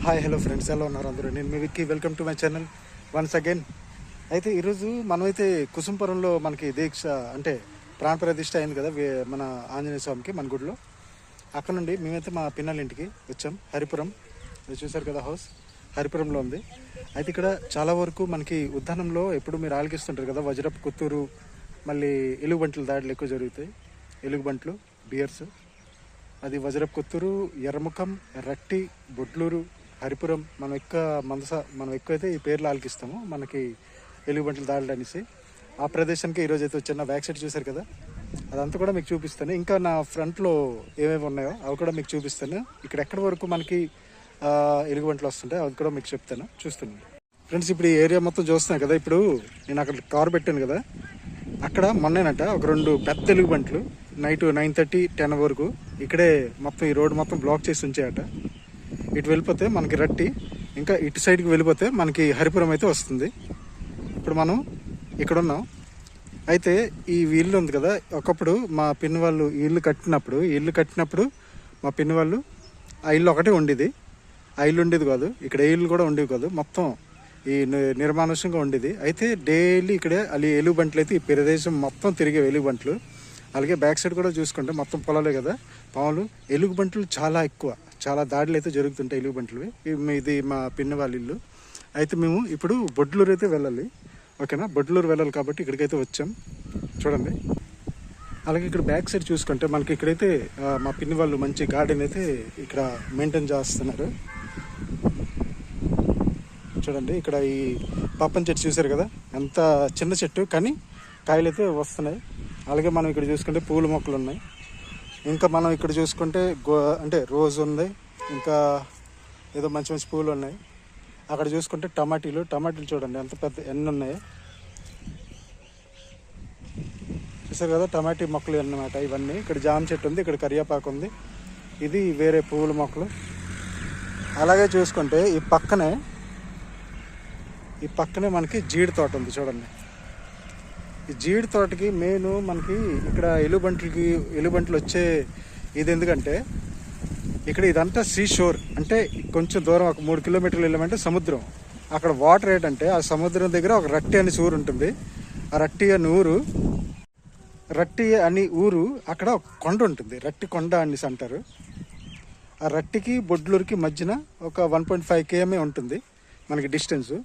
Hi hello friends, ఎలా ఉన్నారు అందరూ? నేను మీ Vicky. Welcome to my channel once again. అయితే ఈరోజు మనమైతే కుసుంపురంలో మనకి దీక్ష అంటే ప్రాణ ప్రతిష్ఠ అయింది కదా మన ఆంజనేయ స్వామికి మన గుడిలో. అక్కడ నుండి మేమైతే మా పిన్నల ఇంటికి వచ్చాం. హరిపురం చూసారు కదా, హౌస్ హరిపురంలో ఉంది. అయితే ఇక్కడ చాలా వరకు మనకి ఉద్యానంలో ఎప్పుడు మీరు ఆలకిస్తుంటారు కదా, వజ్రపు కొత్తూరు, మళ్ళీ ఎలుగుబంట్ల దాడులు ఎక్కువ జరుగుతాయి. ఎలుగుబంట్లు, బియర్స్, అది వజ్రపు కొత్తూరు, ఎర్రముఖం, రట్టి, బొడ్లూరు, హరిపురం. మనం ఎక్కువైతే ఈ పేర్లు ఆలకిస్తాము. మనకి ఎలుగుబంట్లు దాడులు అనేసి ఆ ప్రదేశానికి ఈరోజు అయితే వచ్చాను. బ్యాక్ సైడ్ చూసారు కదా, అదంతా కూడా మీకు చూపిస్తాను. ఇంకా నా ఫ్రంట్లో ఏమేమి ఉన్నాయో అవి కూడా మీకు చూపిస్తాను. ఇక్కడ ఎక్కడి వరకు మనకి ఎలుగుబంట్లు వస్తుంటాయి అవి కూడా మీకు చెప్తాను. చూస్తున్నాను ఫ్రెండ్స్. ఇప్పుడు ఈ ఏరియా మొత్తం చూస్తున్నాను కదా. ఇప్పుడు నేను అక్కడ కారు పెట్టాను కదా, అక్కడ మొన్నేనట ఒక 2 పెద్ద ఎలుగుబంట్లు నైట్ 9:30, 10 వరకు ఇక్కడే మొత్తం ఈ రోడ్డు మొత్తం బ్లాక్ చేసి ఉంచాయట. ఇటు వెళ్ళిపోతే మనకి రట్టి, ఇంకా ఇటు సైడ్కి వెళ్ళిపోతే మనకి హరిపురం అయితే వస్తుంది. ఇప్పుడు మనం ఇక్కడ ఉన్నాం. అయితే ఈ ఇల్లు ఉంది కదా, ఒకప్పుడు మా పిన్ని వాళ్ళు ఈ ఇల్లు కట్టినప్పుడు మా పిన్ని వాళ్ళు ఆ ఇల్లు ఒకటే ఉండేది. ఆ ఇల్లు ఉండేది కాదు, ఇక్కడ ఏ ఇల్లు కూడా ఉండేవి కాదు, మొత్తం ఈ నిర్మానుష్యంగా ఉండేది. అయితే డైలీ ఇక్కడే అది ఎలుగుబంట్లు అయితే ఈ ప్రదేశం మొత్తం తిరిగే ఎలుగుబంట్లు. అలాగే బ్యాక్ సైడ్ కూడా చూసుకుంటే మొత్తం పొలాలే కదా, పాములు, ఎలుగుబంట్లు చాలా ఎక్కువ, చాలా దాడులు అయితే జరుగుతుంటాయి ఎలుగుబంట్లవి. ఇది మా పిన్ని వాళ్ళ ఇల్లు. అయితే మేము ఇప్పుడు బొడ్లూరు అయితే వెళ్ళాలి, ఓకేనా? బొడ్లూరు వెళ్ళాలి కాబట్టి ఇక్కడికైతే వచ్చాం. చూడండి. అలాగే ఇక్కడ బ్యాక్ సైడ్ చూసుకుంటే మనకి ఇక్కడైతే మా పిన్ని వాళ్ళు మంచి గార్డెన్ అయితే ఇక్కడ మెయింటైన్ చేస్తున్నారు. చూడండి, ఇక్కడ ఈ పప్పం చెట్టు చూసారు కదా, ఎంత చిన్న చెట్టు కానీ కాయలు అయితే వస్తున్నాయి. అలాగే మనం ఇక్కడ చూసుకుంటే పూల మొక్కలు ఉన్నాయి. ఇంకా మనం ఇక్కడ చూసుకుంటే అంటే రోజు ఉంది, ఇంకా ఏదో మంచి మంచి పూలు ఉన్నాయి. అక్కడ చూసుకుంటే టమాటీలు చూడండి ఎంత పెద్ద ఎన్ని ఉన్నాయి. చూసారు కదా, టమాటీ మొక్కలు అన్నమాట ఇవన్నీ. ఇక్కడ జామ చెట్టు ఉంది, ఇక్కడ కరివేపాకు ఉంది, ఇది వేరే పూల మొక్కలు. అలాగే చూసుకుంటే ఈ పక్కనే మనకి జీడి తోట ఉంది. చూడండి, ఈ జీడి తోటకి మెయిన్ మనకి ఇక్కడ ఎలుగుబంట్లు వచ్చే ఇది ఎందుకంటే ఇక్కడ ఇదంతా సీ షోర్, అంటే కొంచెం దూరం ఒక 3 కిలోమీటర్లు వెళ్ళామంటే సముద్రం. అక్కడ వాటర్ ఏంటంటే ఆ సముద్రం దగ్గర ఒక రట్టి అని ఊరు ఉంటుంది. ఆ రట్టి అని ఊరు అక్కడ ఒక కొండ ఉంటుంది, రట్టి కొండ అనేసి అంటారు. ఆ రట్టికి బొడ్లూరుకి మధ్యన ఒక 1.5 km ఉంటుంది మనకి డిస్టెన్సు.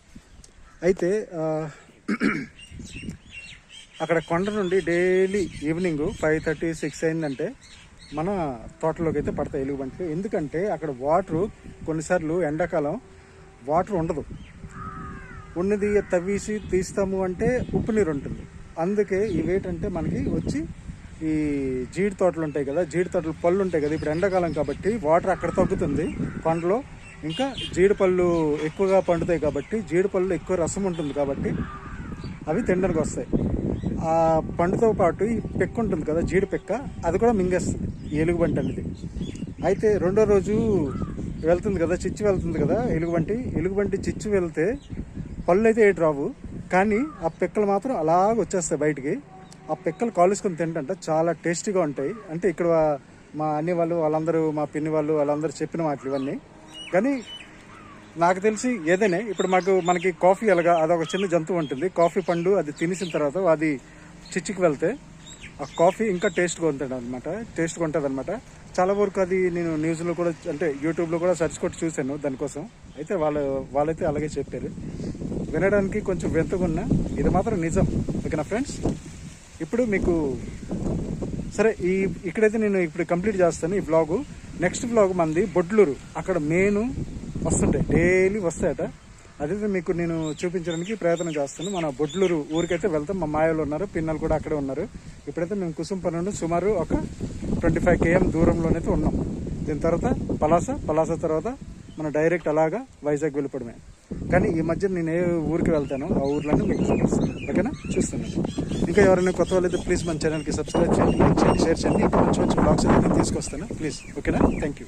అయితే అక్కడ కొండ నుండి డైలీ ఈవినింగ్ 5:30, 6 అయిందంటే మన తోటలోకి అయితే పడతాయి ఎలుగుబంట్లు. ఎందుకంటే అక్కడ వాటరు కొన్నిసార్లు ఎండాకాలం వాటర్ ఉండదు, ఉన్నది తవ్వేసి తీస్తాము అంటే ఉప్పు నీరు ఉంటుంది. అందుకే ఇవేంటంటే మనకి వచ్చి ఈ జీడి తోటలు ఉంటాయి కదా, జీడి తోటలు పళ్ళు ఉంటాయి కదా, ఇప్పుడు ఎండాకాలం కాబట్టి వాటర్ అక్కడ తగ్గుతుంది కొండలో. ఇంకా జీడి పళ్ళు ఎక్కువగా పండుతాయి కాబట్టి, జీడి పళ్ళు ఎక్కువ రసం ఉంటుంది కాబట్టి అవి తినడానికి వస్తాయి. ఆ పండుతో పాటు ఈ పెక్క ఉంటుంది కదా, జీడి పెక్క, అది కూడా మింగేస్తుంది ఈ ఎలుగుబంటి అనేది. అయితే రెండో రోజు వెళ్తుంది కదా, చిచ్చు వెళ్తుంది కదా ఎలుగుబంటి చిచ్చు వెళ్తే పళ్ళు అయితే ఏటి రావు, కానీ ఆ పెక్కలు మాత్రం అలాగ వచ్చేస్తాయి బయటికి. ఆ పెక్కలు కాలుసుకొని తింటంట చాలా టేస్టీగా ఉంటాయి. అంటే ఇక్కడ మా అన్ని వాళ్ళందరూ, మా పిన్ని వాళ్ళందరూ చెప్పిన మాటలు ఇవన్నీ. కానీ నాకు తెలిసి ఏదైనా ఇప్పుడు మనకి కాఫీ అలాగా అదొక చిన్న జంతువు ఉంటుంది, కాఫీ పండు అది తినేసిన తర్వాత అది చిచ్చికి వెళ్తే ఆ కాఫీ ఇంకా టేస్ట్గా ఉంటుంది అనమాట. చాలా వరకు అది నేను న్యూస్లో కూడా అంటే యూట్యూబ్లో కూడా సెర్చ్ కొట్టి చూశాను దానికోసం. అయితే వాళ్ళైతే అలాగే చెప్పారు. వినడానికి కొంచెం వింతగా ఉన్నా ఇది మాత్రం నిజం, ఓకేనా ఫ్రెండ్స్? ఇప్పుడు మీకు సరే ఇక్కడైతే నేను ఇప్పుడు కంప్లీట్ చేస్తాను ఈ వ్లాగు. నెక్స్ట్ వ్లాగ్ మంది బొడ్లూరు, అక్కడ మెయిన్ వస్తుంటాయి, డైలీ వస్తాయట. అదైతే మీకు నేను చూపించడానికి ప్రయత్నం చేస్తాను. మన బొడ్లూరు ఊరికైతే వెళ్తాం. మా మాయలు ఉన్నారు, పిన్నలు కూడా అక్కడే ఉన్నారు. ఇప్పుడైతే మేము కుసుంపురం నుండి సుమారు ఒక 25 km దూరంలోనైతే ఉన్నాం. దీని తర్వాత పలాస తర్వాత మనం డైరెక్ట్ అలాగా వైజాగ్ వెళ్ళిపోవడమే. కానీ ఈ మధ్య నేను ఏ ఊరికి వెళ్తానో ఆ ఊర్లన్నీ మీకు చూపిస్తాను, ఓకేనా? చూస్తున్నాను. ఇంకా ఎవరైనా కొత్త వాళ్ళైతే ప్లీజ్ మన ఛానల్కి సబ్స్క్రైబ్ చేయండి, లైక్ చేయండి, షేర్ చేయండి. ఇంకా మంచి మంచి బ్లాగ్స్ అయితే నేను తీసుకొస్తాను ప్లీజ్, ఓకేనా? Thank you.